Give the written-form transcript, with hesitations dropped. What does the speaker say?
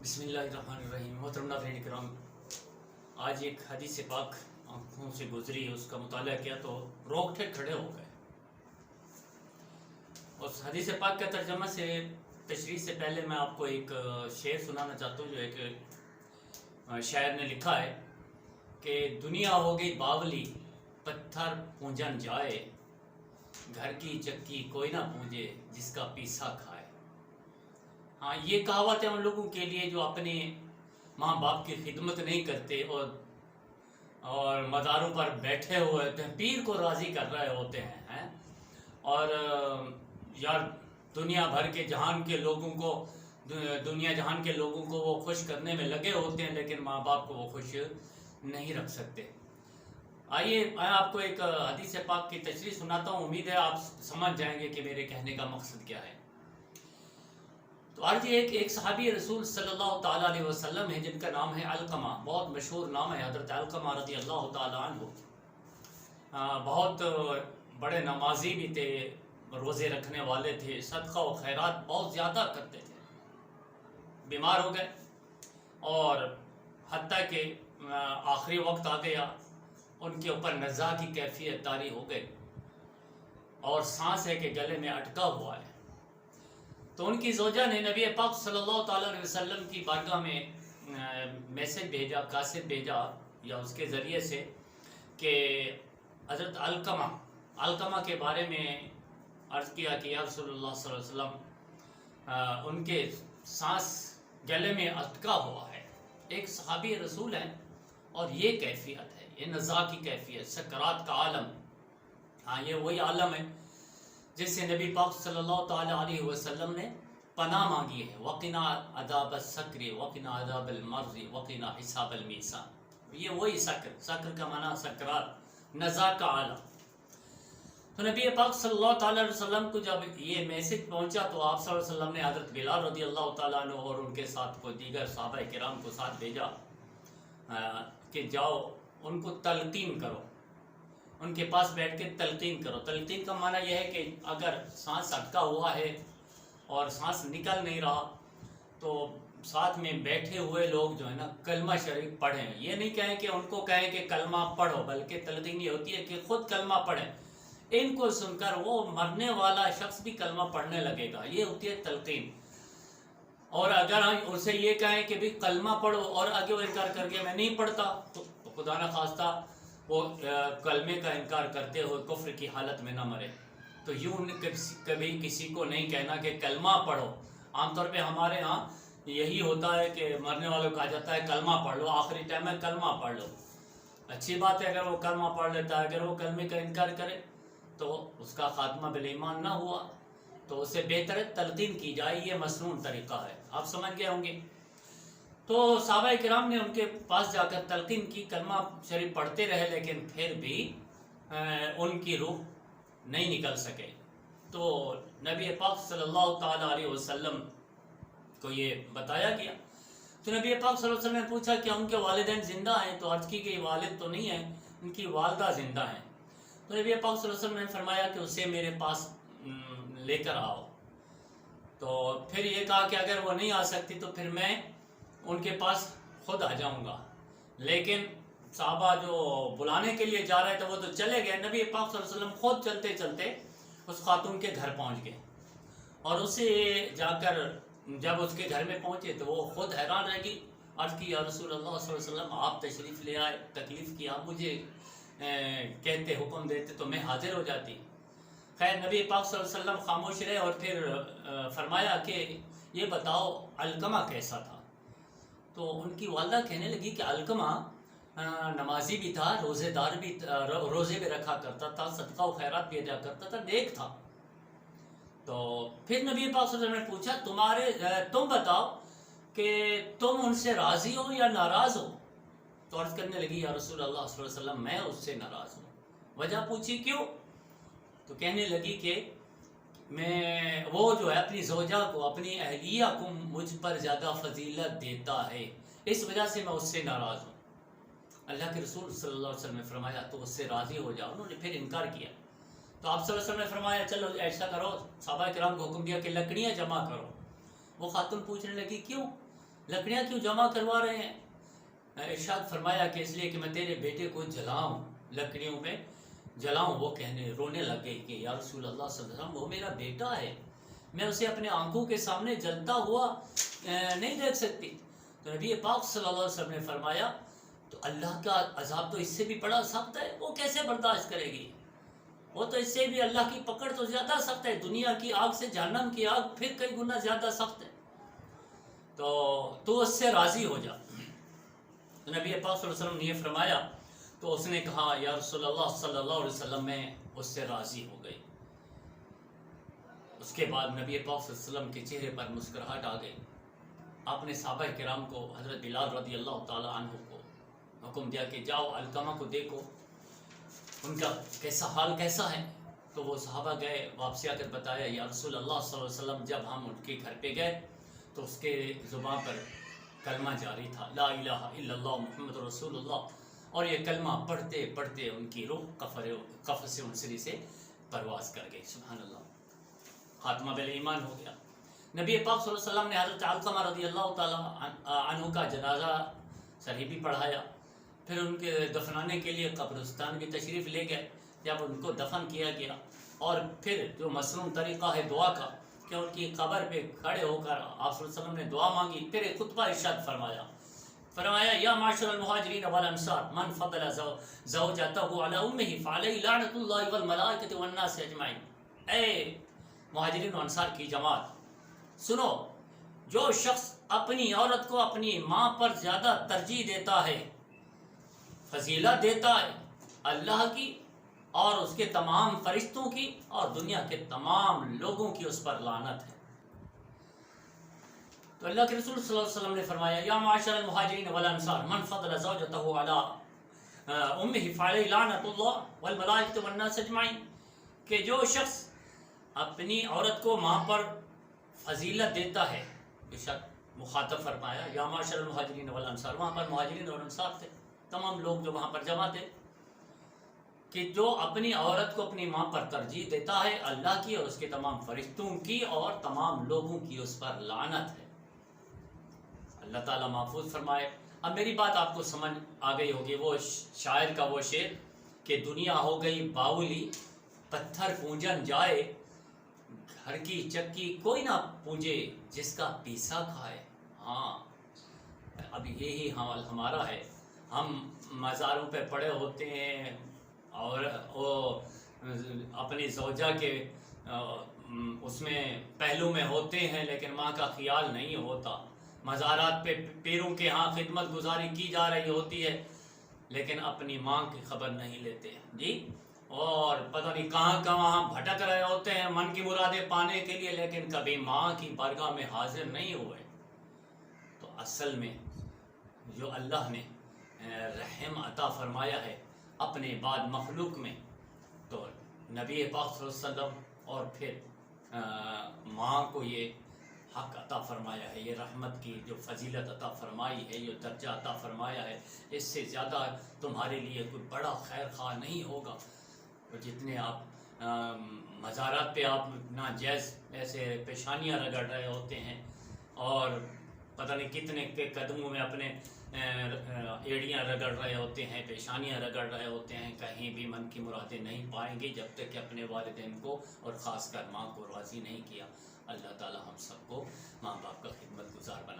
بسم اللہ الرحمن الرحیم۔ محترم ناظرین کرام، آج ایک حدیث پاک آنکھوں سے گزری، اس کا مطالعہ کیا تو روکٹے کھڑے ہو گئے۔ اس حدیث پاک کا ترجمہ سے تشریح سے پہلے میں آپ کو ایک شعر سنانا چاہتا ہوں، جو ایک شاعر نے لکھا ہے کہ دنیا ہو گئی باولی پتھر پونجن جائے، گھر کی چکی کوئی نہ پونجے جس کا پیسا کھائے۔ ہاں، یہ کہاوت ہے ان لوگوں کے لیے جو اپنے ماں باپ کی خدمت نہیں کرتے اور مزاروں پر بیٹھے ہوئے ہوتے ہیں، پیر کو راضی کر رہے ہوتے ہیں اور یار دنیا بھر کے جہان کے لوگوں کو دنیا جہان کے لوگوں کو وہ خوش کرنے میں لگے ہوتے ہیں، لیکن ماں باپ کو وہ خوش نہیں رکھ سکتے۔ آئیے میں آپ کو ایک حدیث پاک کی تشریح سناتا ہوں، امید ہے آپ سمجھ جائیں گے کہ میرے کہنے کا مقصد کیا ہے۔ تو آج ایک صحابی رسول صلی اللہ تعالیٰ علیہ وسلم ہے، جن کا نام ہے علقمہ، بہت مشہور نام ہے حضرت علقمہ رضی اللہ تعالیٰ عنہ۔ بہت بڑے نمازی بھی تھے، روزے رکھنے والے تھے، صدقہ و خیرات بہت زیادہ کرتے تھے۔ بیمار ہو گئے اور حتیٰ کہ آخری وقت آ گیا، ان کے اوپر نزا کی کیفیت طاری ہو گئی اور سانس ہے کہ گلے میں اٹکا ہوا ہے۔ تو ان کی زوجہ نے نبی پاک صلی اللہ تعالیٰ علیہ وسلم کی بارگاہ میں میسج بھیجا، کاسٹ بھیجا یا اس کے ذریعے سے کہ حضرت علقمہ کے بارے میں عرض کیا کہ یا رسول اللہ صلی اللہ علیہ وسلم، ان کے سانس گلے میں اٹکا ہوا ہے، ایک صحابی رسول ہیں اور یہ کیفیت ہے، یہ نزا کی کیفیت، سکرات کا عالم۔ ہاں، یہ وہی عالم ہے جس سے نبی پاک صلی اللہ تعالیٰ علیہ وسلم نے پناہ مانگی ہے، وقنا عذاب السکر وقنا عذاب المرض وقنا حساب المیزان۔ یہ وہی سکر کا معنی سکرات، نزا کا عالم۔ تو نبی پاک صلی اللہ تعالیٰ علیہ وسلم کو جب یہ میسج پہنچا تو آپ صلی اللہ علیہ وسلم نے حضرت بلال رضی اللہ تعالیٰ عنہ اور ان کے ساتھ کو دیگر صحابہ کرام کو ساتھ بھیجا کہ جاؤ ان کو تلقین کرو، ان کے پاس بیٹھ کے تلقین کرو۔ تلقین کا معنی یہ ہے کہ اگر سانس اٹکا ہوا ہے اور سانس نکل نہیں رہا تو ساتھ میں بیٹھے ہوئے لوگ جو ہے نا کلمہ شریف پڑھیں۔ یہ نہیں کہیں کہ ان کو کہیں کہ کلمہ پڑھو، بلکہ تلقین یہ ہوتی ہے کہ خود کلمہ پڑھیں، ان کو سن کر وہ مرنے والا شخص بھی کلمہ پڑھنے لگے گا، یہ ہوتی ہے تلقین۔ اور اگر ہم اسے یہ کہیں کہ بھی کلمہ پڑھو اور آگے وہ انکار کر کے میں نہیں پڑھتا، تو خدا نہ خواستہ وہ کلمے کا انکار کرتے ہوئے کفر کی حالت میں نہ مرے۔ تو یوں کبھی کسی کو نہیں کہنا کہ کلمہ پڑھو۔ عام طور پہ ہمارے ہاں یہی ہوتا ہے کہ مرنے والوں کو کہا جاتا ہے کلمہ پڑھ لو، آخری ٹائم میں کلمہ پڑھ لو۔ اچھی بات ہے اگر وہ کلمہ پڑھ لیتا ہے، اگر وہ کلمے کا انکار کرے تو اس کا خاتمہ بالایمان نہ ہوا، تو اسے بہتر ہے تلقین کی جائے، یہ مسنون طریقہ ہے، آپ سمجھ گئے ہوں گے۔ تو صحابہ کرام نے ان کے پاس جا کر تلقین کی، کلمہ شریف پڑھتے رہے، لیکن پھر بھی ان کی روح نہیں نکل سکے۔ تو نبی پاک صلی اللہ تعالیٰ علیہ وسلم کو یہ بتایا گیا۔ تو نبی پاک صلی اللہ علیہ وسلم نے پوچھا کہ ان کے والدین زندہ ہیں؟ تو عرض کی کہ والد تو نہیں ہیں، ان کی والدہ زندہ ہیں۔ تو نبی پاک صلی اللہ علیہ وسلم نے فرمایا کہ اسے میرے پاس لے کر آؤ۔ تو پھر یہ کہا کہ اگر وہ نہیں آ سکتی تو پھر میں ان کے پاس خود آ جاؤں گا۔ لیکن صحابہ جو بلانے کے لیے جا رہے تھے وہ تو چلے گئے، نبی پاک صلی اللہ علیہ وسلم خود چلتے چلتے اس خاتون کے گھر پہنچ گئے اور اسے جا کر جب اس کے گھر میں پہنچے تو وہ خود حیران رہ گئی۔ عرض کی یا رسول اللہ صلی اللہ علیہ وسلم، آپ تشریف لے آئے، تکلیف کی، آپ مجھے کہتے، حکم دیتے تو میں حاضر ہو جاتی۔ خیر، نبی پاک صلی اللہ علیہ وسلم خاموش رہے اور پھر فرمایا کہ یہ بتاؤ علقمہ کیسا تھا؟ تو ان کی والدہ کہنے لگی کہ علقمہ نمازی بھی تھا، روزے دار بھی، روزے بھی رکھا کرتا تھا، صدقہ و خیرات بھی ادا کرتا تھا، نیک تھا۔ تو پھر نبی پاک صلی اللہ علیہ وسلم نے پوچھا تم بتاؤ کہ تم ان سے راضی ہو یا ناراض ہو؟ تو عرض کرنے لگی یا رسول اللہ صلی اللہ علیہ وسلم، میں اس سے ناراض ہوں۔ وجہ پوچھی کیوں؟ تو کہنے لگی کہ وہ جو ہے اپنی زوجہ کو، اپنی اہلیہ کو مجھ پر زیادہ فضیلت دیتا ہے، اس وجہ سے میں اس سے ناراض ہوں۔ اللہ کے رسول صلی اللہ علیہ وسلم نے فرمایا تو اس سے راضی ہو جاؤ۔ انہوں نے پھر انکار کیا تو آپ صلی اللہ علیہ وسلم نے فرمایا چلو ایسا کرو، صحابہ کرام کو حکم دیا کہ لکڑیاں جمع کرو۔ وہ خاتون پوچھنے لگی کیوں؟ لکڑیاں کیوں جمع کروا رہے ہیں؟ ارشاد فرمایا کہ اس لیے کہ میں تیرے بیٹے کو جلاؤں، لکڑیوں میں جلاؤں۔ وہ رونے لگے کہ یا رسول اللہ صلی اللہ علیہ وسلم وہ میرا بیٹا ہے، میں اسے اپنے آنکھوں کے سامنے جلتا ہوا نہیں دیکھ سکتی۔ تو نبی پاک صلی اللہ علیہ وسلم نے فرمایا تو اللہ کا عذاب تو اس سے بھی بڑا سخت ہے، وہ کیسے برداشت کرے گی؟ وہ تو اس سے بھی اللہ کی پکڑ تو زیادہ سخت ہے، دنیا کی آگ سے جہنم کی آگ پھر کئی گنا زیادہ سخت ہے، تو اس سے راضی ہو جا۔ تو نبی پاک صلی اللہ علیہ وسلم نے یہ فرمایا تو اس نے کہا یا رسول اللہ صلی اللہ علیہ وسلم، میں اس سے راضی ہو گئی۔ اس کے بعد نبی پاک صلی اللہ علیہ وسلم کے چہرے پر مسکراہٹ آ گئی۔ آپ نے صحابہ کرام کو، حضرت بلال رضی اللہ تعالی عنہ کو حکم دیا کہ جاؤ علقمہ کو دیکھو ان کا حال کیسا ہے۔ تو وہ صحابہ گئے، واپسی آ کر بتایا یا رسول اللہ صلی اللہ علیہ وسلم جب ہم ان کے گھر پہ گئے تو اس کے زبان پر کلمہ جاری تھا، لا الہ الا اللہ محمد رسول اللہ، اور یہ کلمہ پڑھتے پڑھتے ان کی روح قفص انسری سے پرواز کر گئی۔ سبحان اللہ، خاتمہ بالایمان ہو گیا۔ نبی پاک صلی اللہ علیہ وسلم نے حضرت علقمہ رضی اللہ تعالی عنہ کا جنازہ صحیح پڑھایا، پھر ان کے دفنانے کے لیے قبرستان بھی تشریف لے گئے۔ جب ان کو دفن کیا گیا اور پھر جو مسنون طریقہ ہے دعا کا کہ ان کی قبر پہ کھڑے ہو کر آپ صلی اللہ علیہ وسلم نے دعا مانگی، پھر ایک خطبہ ارشاد فرمایا یا معاشر المہاجرین والانصار من فضل زوجته علی امہ فعلیہ لعنۃ اللہ والملائکۃ والناس اجمعین۔ اے مہاجرین و انصار کی جماعت سنو، جو شخص اپنی عورت کو اپنی ماں پر زیادہ ترجیح دیتا ہے، فضیلت دیتا ہے اللہ کی اور اس کے تمام فرشتوں کی اور دنیا کے تمام لوگوں کی، اس پر لعنت ہے۔ تو اللہ کے رسول صلی اللہ علیہ وسلم نے فرمایا یا معاشر المہاجرین والانصار من فضل زوجته علی امہ فعلیہ لعنۃ اللہ والملائکۃ والناس اجمعین، کہ جو شخص اپنی عورت کو ماں پر فضیلت دیتا ہے، بے شک مخاطب فرمایا یا معاشر المہاجرین والانصار، وہاں پر مہاجرین اور انصار تھے، تمام لوگ جو وہاں پر جمع تھے، کہ جو اپنی عورت کو اپنی ماں پر ترجیح دیتا ہے اللہ کی اور اس کے تمام فرشتوں کی اور تمام لوگوں کی اس پر لعنت ہے۔ اللہ تعالیٰ محفوظ فرمائے۔ اب میری بات آپ کو سمجھ آ گئی ہوگی، وہ شاعر کا وہ شعر کہ دنیا ہو گئی باولی پتھر پونجن جائے، گھر کی چکی کوئی نہ پونجے جس کا پیسا کھائے۔ ہاں، اب یہی حال ہمارا ہے، ہم مزاروں پہ پڑے ہوتے ہیں اور وہ اپنی زوجہ کے اس میں پہلو میں ہوتے ہیں لیکن ماں کا خیال نہیں ہوتا، مزارات پہ پیروں کے ہاں خدمت گزاری کی جا رہی ہوتی ہے لیکن اپنی ماں کی خبر نہیں لیتے ہیں جی، اور پتہ نہیں کہاں کہاں بھٹک رہے ہوتے ہیں من کی مرادیں پانے کے لیے، لیکن کبھی ماں کی بارگاہ میں حاضر نہیں ہوئے۔ تو اصل میں جو اللہ نے رحم عطا فرمایا ہے اپنے بعد مخلوق میں، تو نبی پاک صلی اللہ علیہ وسلم اور پھر ماں کو یہ حق عطا فرمایا ہے، یہ رحمت کی جو فضیلت عطا فرمائی ہے، یہ درجہ عطا فرمایا ہے، اس سے زیادہ تمہارے لیے کوئی بڑا خیر خواہ نہیں ہوگا۔ جتنے آپ مزارات پہ آپ ناجائز ایسے پیشانیاں رگڑ رہے ہوتے ہیں اور پتہ نہیں کتنے کے قدموں میں اپنے ایڑیاں رگڑ رہے ہوتے ہیں، پیشانیاں رگڑ رہے ہوتے ہیں، کہیں بھی من کی مرادیں نہیں پائیں گے جب تک کہ اپنے والدین کو اور خاص کر ماں کو راضی نہیں کیا۔ اللہ تعالی ہم سب کو ماں باپ کا خدمت گزار بنا